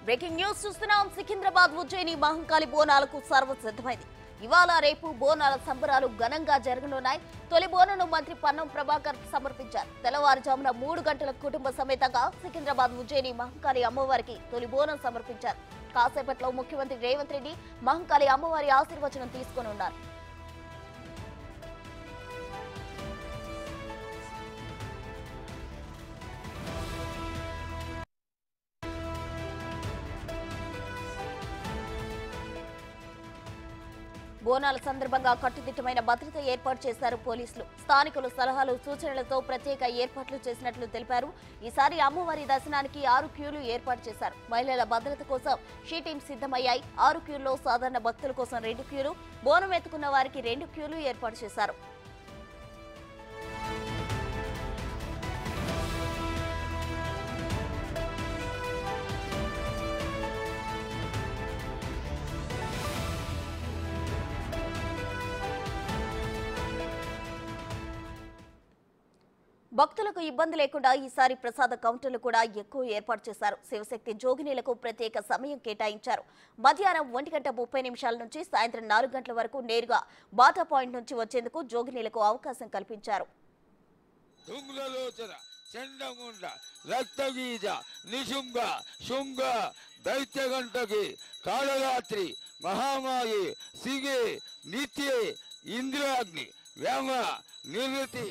Breaking news చూస్తున్నాం. సికింద్రాబాద్ ఉజ్జయిని మహంకాళి బోనాలకు సర్వం సిద్ధమైంది. ఇవాళ రేపు బోనాల సంబరాలు ఘనంగా జరగనున్నాయి. తొలి బోనను మంత్రి పన్నం ప్రభాకర్ సమర్పించారు. తెల్లవారుజామున 3 గంటల కుటుంబ సమేతంగా సికింద్రాబాద్ ఉజ్జయిని మహంకాళి అమ్మవారికి తొలి బోనం సమర్పించారు. కాసేపట్లో ముఖ్యమంత్రి రేవంత్ రెడ్డి మహంకాళి అమ్మవారి ఆశీర్వచనం తీసుకోనున్నారు. బోనాల సందర్భంగా కట్టుదిట్టమైన భద్రత ఏర్పాటు చేశారు పోలీసులు. స్థానికుల సలహాలు సూచనలతో ప్రత్యేక ఏర్పాట్లు చేసినట్లు తెలిపారు. ఈసారి అమ్మవారి దర్శనానికి 6 క్యూలు ఏర్పాటు చేశారు. మహిళల భద్రత కోసం షీ టీం సిద్ధమయ్యాయి. 6 క్యూల్లో సాధారణ భక్తుల కోసం 2 క్యూలు, బోనం ఎత్తుకున్న వారికి 2 క్యూలు ఏర్పాటు చేశారు. భక్తులకు ఇబ్బంది లేకుండా ఈసారి ప్రసాద కౌంటర్లు కూడా ఎక్కువ ఏర్పాటు చేశారు. శివశక్తి జోగినీలకు ప్రత్యేక సమయం కేటాయించారు. మధ్యాహ్నం 1:30 నుంచి సాయంత్రం 4 గంటల వరకు నేరుగా బాటా పాయింట్ నుంచి వచ్చేందుకు జోగినీలకు అవకాశం కల్పించారు. మహామాయి సిగే నిత్య ఇంద్రాగ్ని వ్యామ నిర్వృతి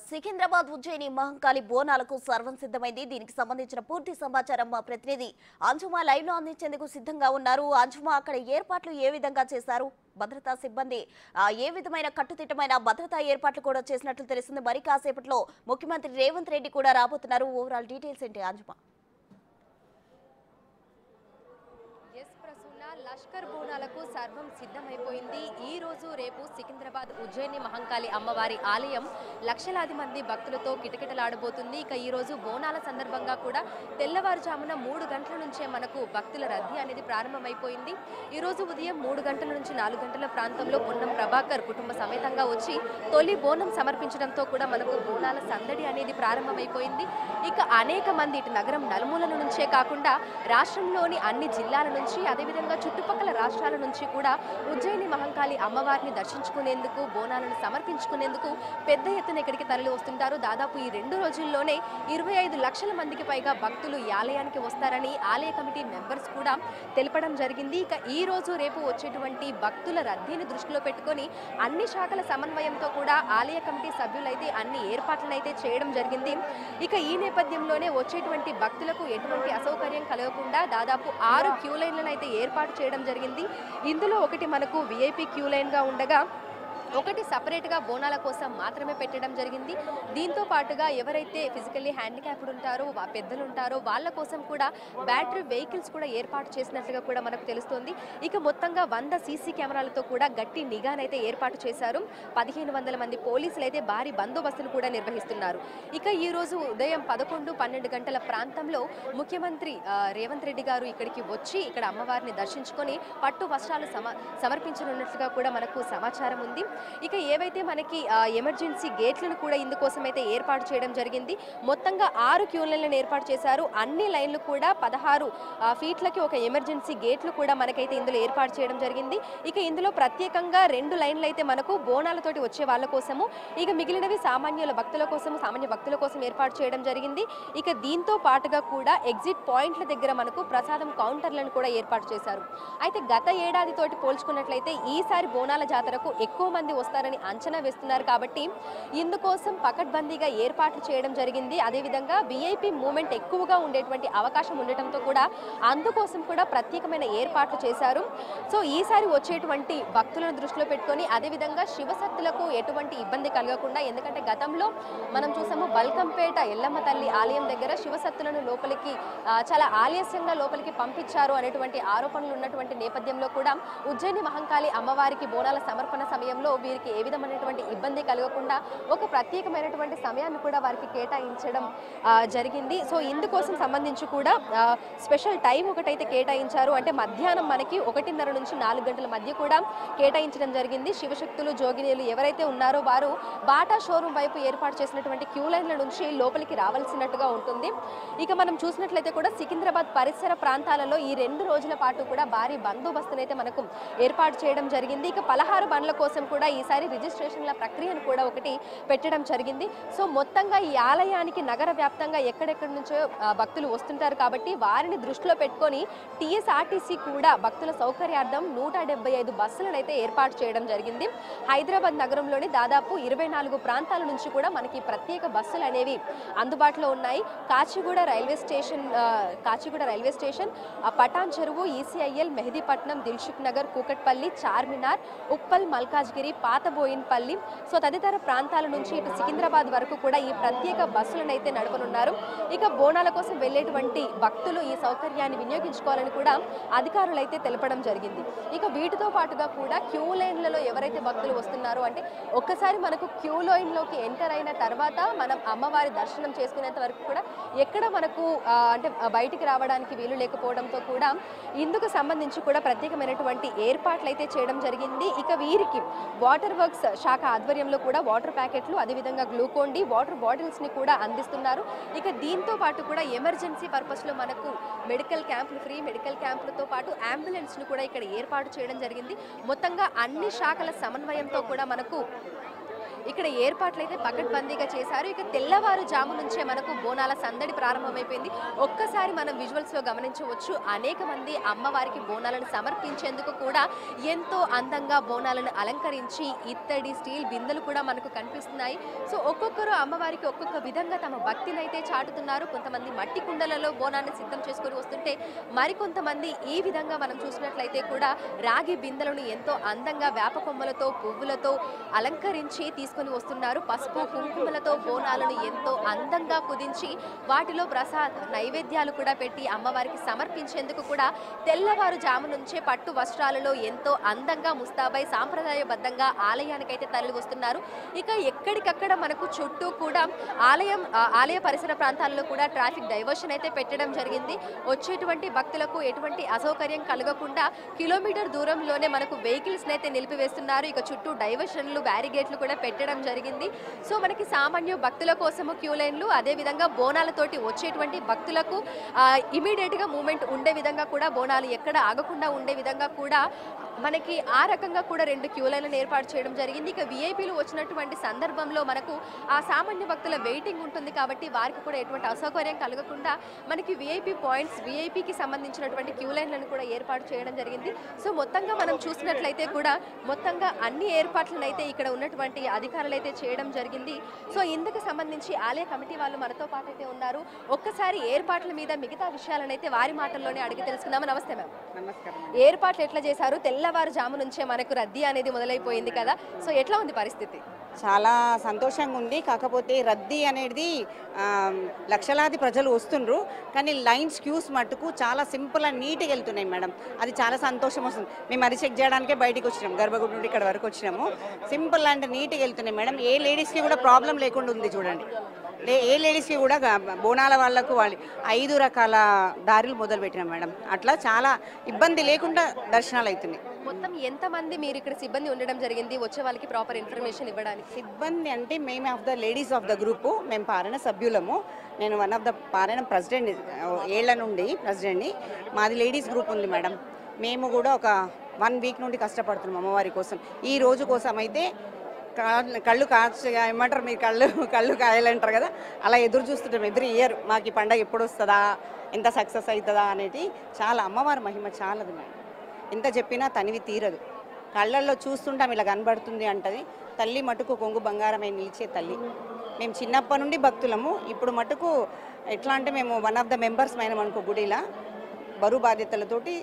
సికింద్రాబాద్ ఉజ్జయిని మహంకాళి బోనాలకు సర్వం సిద్ధమైంది. దీనికి సంబంధించిన పూర్తి సమాచారం మా ప్రతినిధి అంజుమా లైవ్ లో అందించేందుకు సిద్ధంగా ఉన్నారు. అంజుమా, అక్కడ ఏర్పాట్లు ఏ విధంగా చేశారు? భద్రతా సిబ్బంది ఏ విధమైన కట్టుదిట్టమైన భద్రతా ఏర్పాట్లు కూడా చేసినట్లు తెలిసింది. మరి కాసేపట్లో ముఖ్యమంత్రి రేవంత్ రెడ్డి కూడా రాబోతున్నారు. ఓవరాల్ డీటెయిల్స్ ఏంటి అంజుమా? లష్కర్ బోనాలకు సర్వం సిద్ధమైపోయింది. ఈ రోజు రేపు సికింద్రాబాద్ ఉజ్జయిని మహంకాళి అమ్మవారి ఆలయం లక్షలాది మంది భక్తులతో కిటకిటలాడబోతుంది. ఇక ఈ రోజు బోనాల సందర్భంగా కూడా తెల్లవారుజామున 3 గంటల నుంచే మనకు భక్తుల రద్దీ అనేది ప్రారంభమైపోయింది. ఈ రోజు ఉదయం 3 గంటల నుంచి 4 గంటల ప్రాంతంలో పొన్నం ప్రభాకర్ కుటుంబ సమేతంగా వచ్చి తొలి బోనం సమర్పించడంతో కూడా మనకు బోనాల సందడి అనేది ప్రారంభమైపోయింది. ఇక అనేక మంది ఇటు నగరం నలుమూలల నుంచే కాకుండా రాష్ట్రంలోని అన్ని జిల్లాల నుంచి, అదేవిధంగా చుట్టుపక్కల రాష్ట్రాల నుంచి కూడా ఉజ్జయిని మహంకాళి అమ్మవారిని దర్శించుకునేందుకు, బోనాలను సమర్పించుకునేందుకు పెద్ద ఎత్తున ఇక్కడికి తరలి వస్తుంటారు. దాదాపు ఈ 2 రోజుల్లోనే 25 లక్షల మందికి పైగా భక్తులు ఈ ఆలయానికి వస్తారని ఆలయ కమిటీ మెంబర్స్ కూడా తెలపడం జరిగింది. ఇక ఈ రోజు రేపు వచ్చేటువంటి భక్తుల రద్దీని దృష్టిలో పెట్టుకొని అన్ని శాఖల సమన్వయంతో కూడా ఆలయ కమిటీ సభ్యులైతే అన్ని ఏర్పాట్లను అయితే చేయడం జరిగింది. ఇక ఈ నేపథ్యంలోనే వచ్చేటువంటి భక్తులకు ఎటువంటి అసౌకర్యం కలగకుండా దాదాపు 6 క్యూ లైన్లను అయితే ఏర్పాటు చేయడం జరిగింది. ఇందులో ఒకటి మనకు విఐపి క్యూ లైన్ గా ఉండగా ఒకటి సపరేట్గా బోనాల కోసం మాత్రమే పెట్టడం జరిగింది. దీంతో పాటుగా ఎవరైతే ఫిజికల్లీ హ్యాండిక్యాప్డ్ ఉంటారో, పెద్దలు ఉంటారో వాళ్ళ కోసం కూడా బ్యాటరీ వెహికల్స్ కూడా ఏర్పాటు చేసినట్లుగా కూడా మనకు తెలుస్తోంది. ఇక మొత్తంగా 100 సీసీ కెమెరాలతో కూడా గట్టి నిఘానైతే ఏర్పాటు చేశారు. 1500 మంది పోలీసులు అయితే భారీ బందోబస్తును కూడా నిర్వహిస్తున్నారు. ఇక ఈ రోజు ఉదయం 11-12 గంటల ప్రాంతంలో ముఖ్యమంత్రి రేవంత్ రెడ్డి గారు ఇక్కడికి వచ్చి ఇక్కడ అమ్మవారిని దర్శించుకొని పట్టు వస్త్రాలు సమర్పించనున్నట్లుగా కూడా మనకు సమాచారం ఉంది. ఇక ఏవైతే మనకి ఎమర్జెన్సీ గేట్లను కూడా ఇందుకోసం అయితే ఏర్పాటు చేయడం జరిగింది. మొత్తంగా 6 క్యూ లైన్లను ఏర్పాటు చేశారు. అన్ని లైన్లు కూడా 16 ఫీట్లకి ఒక ఎమర్జెన్సీ గేట్లు కూడా మనకైతే ఇందులో ఏర్పాటు చేయడం జరిగింది. ఇక ఇందులో ప్రత్యేకంగా 2 లైన్లు అయితే మనకు బోనాలతోటి వచ్చే వాళ్ళ కోసము, ఇక మిగిలినవి సామాన్య భక్తుల కోసం ఏర్పాటు చేయడం జరిగింది. ఇక దీంతో పాటుగా కూడా ఎగ్జిట్ పాయింట్ల దగ్గర మనకు ప్రసాదం కౌంటర్లను కూడా ఏర్పాటు చేశారు. అయితే గత ఏడాదితోటి పోల్చుకున్నట్లయితే ఈసారి బోనాల జాతరకు ఎక్కువ మంది మంది వస్తారని అంచనా వేస్తున్నారు. కాబట్టి ఇందుకోసం పకడ్బందీగా ఏర్పాట్లు చేయడం జరిగింది. అదేవిధంగా విఐపి మూవ్మెంట్ ఎక్కువగా ఉండేటువంటి అవకాశం ఉండటంతో కూడా అందుకోసం కూడా ప్రత్యేకమైన ఏర్పాట్లు చేశారు. సో ఈసారి వచ్చేటువంటి భక్తులను దృష్టిలో పెట్టుకొని అదేవిధంగా శివశక్తులకు ఎటువంటి ఇబ్బంది కలగకుండా, ఎందుకంటే గతంలో మనం చూసాము బల్కంపేట ఎల్లమ్మ తల్లి ఆలయం దగ్గర శివశక్తులను లోపలికి చాలా ఆలస్యంగా లోపలికి పంపించారు అనేటువంటి ఆరోపణలు ఉన్నటువంటి నేపథ్యంలో కూడా ఉజ్జయిని మహంకాళి అమ్మవారికి బోనాల సమర్పణ సమయంలో వీరికి ఏ విధమైనటువంటి ఇబ్బంది కలగకుండా ఒక ప్రత్యేకమైనటువంటి సమయాన్ని కూడా వారికి కేటాయించడం జరిగింది. సో ఇందుకోసం సంబంధించి కూడా స్పెషల్ టైం ఒకటైతే కేటాయించారు. అంటే మధ్యాహ్నం మనకి 1:30 నుంచి 4 గంటల మధ్య కూడా కేటాయించడం జరిగింది. శివశక్తులు జోగినీలు ఎవరైతే ఉన్నారో వారు బాటా షోరూమ్ వైపు ఏర్పాటు చేసినటువంటి క్యూ లైన్ల నుంచి లోపలికి రావాల్సినట్టుగా ఉంటుంది. ఇక మనం చూసినట్లయితే కూడా సికింద్రాబాద్ పరిసర ప్రాంతాలలో ఈ 2 రోజుల పాటు కూడా భారీ బందోబస్తునైతే మనకు ఏర్పాటు చేయడం జరిగింది. ఇక పలహారు బండ్ల కోసం కూడా ఈసారి రిజిస్ట్రేషన్ల ప్రక్రియను కూడా ఒకటి పెట్టడం జరిగింది. సో మొత్తంగా ఈ ఆలయానికి నగర వ్యాప్తంగా ఎక్కడెక్కడి నుంచో భక్తులు వస్తుంటారు కాబట్టి వారిని దృష్టిలో పెట్టుకొని టీఎస్ఆర్టీసీ కూడా భక్తుల సౌకర్యార్థం 175 బస్సులను అయితే ఏర్పాటు చేయడం జరిగింది. హైదరాబాద్ నగరంలోని దాదాపు 24 ప్రాంతాల నుంచి కూడా మనకి ప్రత్యేక బస్సులు అనేవి అందుబాటులో ఉన్నాయి. కాచిగూడ రైల్వే స్టేషన్, పటాన్ చెరువు, ఈసీఐఎల్, మెహదీపట్నం, దిల్సుఖ్ నగర్, కూకట్పల్లి, చార్మినార్, ఉప్పల్, మల్కాజ్గిరి, పాత బోయిన్పల్లి, సో తదితర ప్రాంతాల నుంచి ఇటు సికింద్రాబాద్ వరకు కూడా ఈ ప్రత్యేక బస్సులను అయితే నడపనున్నారు. ఇక బోనాల కోసం వెళ్ళేటువంటి భక్తులు ఈ సౌకర్యాన్ని వినియోగించుకోవాలని కూడా అధికారులు అయితే తెలపడం జరిగింది. ఇక వీటితో పాటుగా కూడా క్యూ లైన్లలో ఎవరైతే భక్తులు వస్తున్నారో, అంటే ఒక్కసారి మనకు క్యూ లైన్లోకి ఎంటర్ అయిన తర్వాత మనం అమ్మవారి దర్శనం చేసుకునేంత వరకు కూడా ఎక్కడ మనకు అంటే బయటికి రావడానికి వీలు లేకపోవడంతో కూడా ఇందుకు సంబంధించి కూడా ప్రత్యేకమైనటువంటి ఏర్పాట్లు అయితే చేయడం జరిగింది. ఇక వీరికి వాటర్ వర్క్స్ శాఖ ఆధ్వర్యంలో కూడా వాటర్ ప్యాకెట్లు, అదేవిధంగా గ్లూకోన్ డి వాటర్ బాటిల్స్ ని కూడా అందిస్తున్నారు. ఇక దీంతో పాటు కూడా ఎమర్జెన్సీ పర్పస్ లో మనకు మెడికల్ క్యాంపులు, ఫ్రీ మెడికల్ క్యాంపులతో పాటు అంబులెన్స్ ను కూడా ఇక్కడ ఏర్పాటు చేయడం జరిగింది. మొత్తంగా అన్ని శాఖల సమన్వయంతో కూడా మనకు ఇక్కడ ఏర్పాట్లయితే పకడ్బందీగా చేశారు. ఇక తెల్లవారుజాము నుంచే మనకు బోనాల సందడి ప్రారంభమైపోయింది. ఒక్కసారి మనం విజువల్స్ లో గమనించవచ్చు, అనేక మంది అమ్మవారికి బోనాలను సమర్పించేందుకు కూడా ఎంతో అందంగా బోనాలను అలంకరించి ఇత్తడి, స్టీల్ బిందెలు కూడా మనకు కనిపిస్తున్నాయి. సో ఒక్కొక్కరు అమ్మవారికి ఒక్కొక్క విధంగా తమ భక్తిని అయితే చాటుతున్నారు. కొంతమంది మట్టి కుండలలో బోనాన్ని సిద్ధం చేసుకొని వస్తుంటే మరికొంతమంది ఈ విధంగా మనం చూసినట్లయితే కూడా రాగి బిందెలను ఎంతో అందంగా వేప కొమ్మలతో, పువ్వులతో అలంకరించి తీసుకొని వస్తున్నారు. పసుపు కుంకుమలతో బోనాలను ఎంతో అందంగా కుదించి వాటిలో ప్రసాద్ నైవేద్యాలు కూడా పెట్టి అమ్మవారికి సమర్పించేందుకు కూడా తెల్లవారుజాము నుంచే పట్టు వస్త్రాలలో ఎంతో అందంగా ముస్తాబై సాంప్రదాయబద్ధంగా ఆలయానికైతే తరలి వస్తున్నారు. ఇక ఎక్కడికక్కడ మనకు చుట్టూ కూడా ఆలయ పరిసర ప్రాంతాల్లో కూడా ట్రాఫిక్ డైవర్షన్ అయితే పెట్టడం జరిగింది. వచ్చేటువంటి భక్తులకు ఎటువంటి అసౌకర్యం కలగకుండా కిలోమీటర్ దూరంలోనే మనకు వెహికల్స్ అయితే నిలిపివేస్తున్నారు. ఇక చుట్టూ డైవర్షన్లు, బ్యారిగేట్లు కూడా పెట్టడం జరిగింది. సో మనకి సామాన్య భక్తుల కోసము క్యూ లైన్లు, అదే విధంగా బోనాలతోటి వచ్చేటువంటి భక్తులకు ఇమీడియట్ గా మూవ్మెంట్ ఉండే విధంగా కూడా, బోనాలు ఎక్కడ ఆగకుండా ఉండే విధంగా కూడా మనకి ఆ రకంగా కూడా 2 క్యూ లైన్లను ఏర్పాటు చేయడం జరిగింది. ఇక విఐపీలు వచ్చినటువంటి సందర్భంలో మనకు ఆ సామాన్య భక్తుల వెయిటింగ్ ఉంటుంది కాబట్టి వారికి కూడా ఎటువంటి అసౌకర్యం కలగకుండా మనకి విఐపీ పాయింట్స్, విఐపీకి సంబంధించినటువంటి క్యూ లైన్లను కూడా ఏర్పాటు చేయడం జరిగింది. సో మొత్తంగా మనం చూసినట్లయితే కూడా మొత్తంగా అన్ని ఏర్పాట్లను అయితే ఇక్కడ ఉన్నటువంటి అధికారులు అయితే చేయడం జరిగింది. సో ఇందుకు సంబంధించి ఆలయ కమిటీ వాళ్ళు మనతో పాటు అయితే ఉన్నారు. ఒక్కసారి ఏర్పాట్ల మీద మిగతా విషయాలను అయితే వారి మాటల్లోనే అడిగి తెలుసుకుందాము. నమస్తే మ్యామ్. నమస్కారం. ఏర్పాట్లు ఎట్లా చేశారు? తెల్లవారుజాము నుంచే మనకు రద్దీ అనేది మొదలైపోయింది కదా, సో ఎట్లా ఉంది పరిస్థితి? చాలా సంతోషంగా ఉంది. కాకపోతే రద్దీ అనేది లక్షలాది ప్రజలు వస్తుండ్రు, కానీ లైన్స్ క్యూస్ మట్టుకు చాలా సింపుల్ అండ్ నీట్గా వెళ్తున్నాయి మేడం. అది చాలా సంతోషం వస్తుంది. మేము అది చెక్ చేయడానికే బయటికి వచ్చినాము, గర్భగుడి నుండి ఇక్కడ వరకు వచ్చినాము. సింపుల్ అండ్ నీట్గా వెళ్తున్నాయి మేడం. ఏ లేడీస్కి కూడా ప్రాబ్లం లేకుండా ఉంది చూడండి. ఏ లేడీస్కి కూడా బోనాల వాళ్ళకు 5 రకాల దారులు మొదలు పెట్టినాం మేడం. అట్లా చాలా ఇబ్బంది లేకుండా దర్శనాలు అవుతున్నాయి. మొత్తం ఎంతమంది మీరు ఇక్కడ సిబ్బంది ఉండడం జరిగింది వచ్చే వాళ్ళకి ప్రాపర్ ఇన్ఫర్మేషన్ ఇవ్వడానికి? సిబ్బంది అంటే మేము of the ladies of the group, మేము పారాయణ సభ్యులము. నేను వన్ ఆఫ్ ద పారాయణ ప్రెసిడెంట్, ఏళ్ల నుండి ప్రెసిడెంట్ని. మాది లేడీస్ గ్రూప్ ఉంది మేడం. మేము కూడా ఒక 1 వీక్ నుండి కష్టపడుతున్నాం అమ్మవారి కోసం. ఈ రోజు కోసం అయితే కళ్ళు ఏమంటారు మీరు, కళ్ళు కాయాలంటారు కదా, అలా ఎదురు చూస్తుంటాం. ఎవ్రీ ఇయర్ మాకు ఈ పండగ ఎప్పుడు వస్తుందా, ఎంత సక్సెస్ అవుతుందా అనేది. చాలా అమ్మవారి మహిమ చాలదు మేడం. ఎంత చెప్పినా తనివి తీరదు. కళ్ళల్లో చూస్తుంటాం ఇలా కనబడుతుంది అంటది. తల్లి మటుకు కొంగు బంగారమై నిలిచే తల్లి. మేము చిన్నప్పటి నుండి భక్తులము. ఇప్పుడు మటుకు ఎట్లా అంటే మేము వన్ ఆఫ్ ద మెంబర్స్ మైన అనుకో గుడిలా బరువు బాధ్యతలతోటి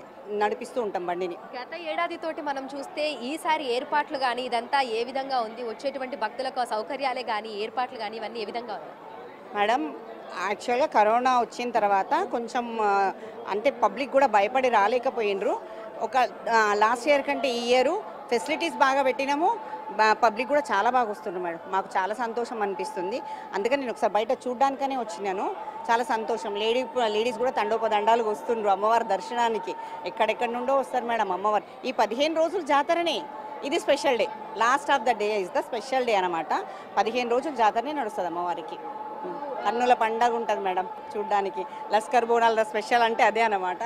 నడిపిస్తూ ఉంటాం బండిని. గత ఏడాదితోటి మనం చూస్తే ఈసారి ఏర్పాట్లు కానీ ఇదంతా ఏ విధంగా ఉంది, వచ్చేటువంటి భక్తులకు సౌకర్యాలే కానీ ఏర్పాట్లు కానీ ఇవన్నీ ఏ విధంగా ఉన్నాయి మేడం? యాక్చువల్గా కరోనా వచ్చిన తర్వాత కొంచెం అంటే పబ్లిక్ కూడా భయపడి రాలేకపోయినరు. ఒక లాస్ట్ ఇయర్ కంటే ఈ ఇయర్ ఫెసిలిటీస్ బాగా పెట్టినాము. పబ్లిక్ కూడా చాలా బాగా వస్తున్నారు మేడం. మాకు చాలా సంతోషం అనిపిస్తుంది. అందుకని నేను ఒకసారి బయట చూడడానికనే వచ్చినాను. చాలా సంతోషం. లేడీస్ కూడా తండోపదండాలుగా వస్తుండ్రు అమ్మవారి దర్శనానికి. ఎక్కడెక్కడి నుండో వస్తారు మేడం అమ్మవారు. ఈ 15 రోజులు జాతరనే. ఇది special day. Last of the day is the special day అనమాట. 15 రోజులు జాతరనే నడుస్తుంది అమ్మవారికి. కన్నుల పండగ ఉంటుంది మేడం చూడ్డానికి. లస్కర్ బోనాల స్పెషల్ అంటే అదే అనమాట.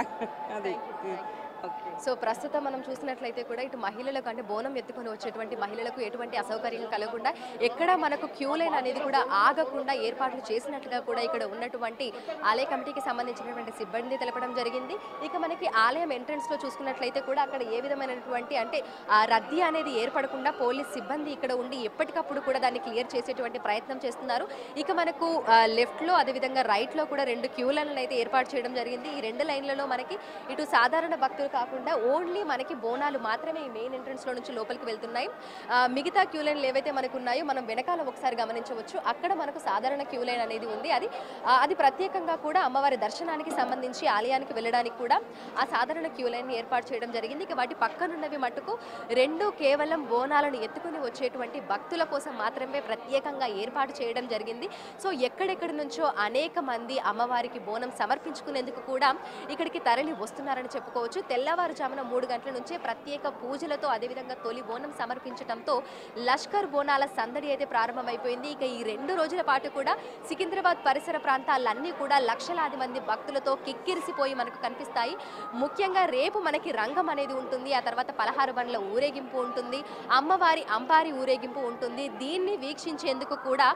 అది సో ప్రస్తుతం మనం చూసినట్లయితే కూడా ఇటు మహిళలకు అంటే బోనం ఎత్తుకొని వచ్చేటువంటి మహిళలకు ఎటువంటి అసౌకర్యం కలగకుండా ఎక్కడ మనకు క్యూ లైన్ అనేది కూడా ఆగకుండా ఏర్పాట్లు చేసినట్లుగా కూడా ఇక్కడ ఉన్నటువంటి ఆలయ కమిటీకి సంబంధించినటువంటి సిబ్బంది తెలపడం జరిగింది. ఇక మనకి ఆలయం ఎంట్రన్స్ లో చూసుకున్నట్లయితే కూడా అక్కడ ఏ విధమైనటువంటి అంటే రద్దీ అనేది ఏర్పడకుండా పోలీస్ సిబ్బంది ఇక్కడ ఉండి ఎప్పటికప్పుడు కూడా దాన్ని క్లియర్ చేసేటువంటి ప్రయత్నం చేస్తున్నారు. ఇక మనకు లెఫ్ట్ లో అదేవిధంగా రైట్ లో కూడా 2 క్యూ లైన్లను అయితే ఏర్పాటు చేయడం జరిగింది. ఈ 2 లైన్లలో మనకి ఇటు సాధారణ భక్తులు కాకుండా ఓన్లీ మనకి బోనాలు మాత్రమే ఈ మెయిన్ ఎంట్రన్స్ లో నుంచి లోపలికి వెళ్తున్నాయి. మిగతా క్యూ లైన్లు ఏవైతే మనకు ఉన్నాయో మనం వెనకాల ఒకసారి గమనించవచ్చు. అక్కడ మనకు సాధారణ క్యూ లైన్ అనేది ఉంది. అది ప్రత్యేకంగా కూడా అమ్మవారి దర్శనానికి సంబంధించి ఆలయానికి వెళ్ళడానికి కూడా ఆ సాధారణ క్యూ లైన్ ఏర్పాటు చేయడం జరిగింది. ఇక వాటి పక్కనున్నవి మట్టుకు 2 కేవలం బోనాలను ఎత్తుకుని వచ్చేటువంటి భక్తుల కోసం మాత్రమే ప్రత్యేకంగా ఏర్పాటు చేయడం జరిగింది. సో ఎక్కడెక్కడి నుంచో అనేక మంది అమ్మవారికి బోనం సమర్పించుకునేందుకు కూడా ఇక్కడికి తరలి వస్తున్నారని చెప్పుకోవచ్చు. తెల్లవారుజామున 3 గంటల నుంచే ప్రత్యేక పూజలతో అదేవిధంగా తొలి బోనం సమర్పించడంతో లష్కర్ బోనాల సందడి అయితే ప్రారంభమైపోయింది. ఇక ఈ 2 రోజుల పాటు కూడా సికింద్రాబాద్ పరిసర ప్రాంతాలన్నీ కూడా లక్షలాది మంది భక్తులతో కిక్కిరిసిపోయి మనకు కనిపిస్తాయి. ముఖ్యంగా రేపు మనకి రంగం అనేది ఉంటుంది. ఆ తర్వాత పలహారు బండ్ల ఊరేగింపు ఉంటుంది. అమ్మవారి అంపారి ఊరేగింపు ఉంటుంది. దీన్ని వీక్షించేందుకు కూడా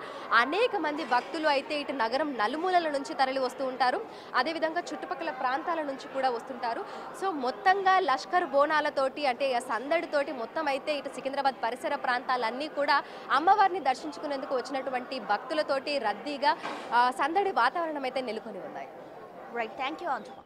అనేక మంది భక్తులు అయితే ఇటు నగరం నలుమూలల నుంచి తరలి వస్తూ ఉంటారు. అదేవిధంగా చుట్టుపక్కల ప్రాంతాల నుంచి కూడా వస్తుంటారు. సో మొత్తంగా లష్కర్ బోనాలతోటి అంటే సందడితోటి మొత్తం అయితే ఇటు సికింద్రాబాద్ పరిసర ప్రాంతాలన్నీ కూడా అమ్మవారిని దర్శించుకునేందుకు వచ్చినటువంటి భక్తులతోటి రద్దీగా సందడి వాతావరణం అయితే నెలకొని ఉన్నాయి. Right, thank you అంజుమా.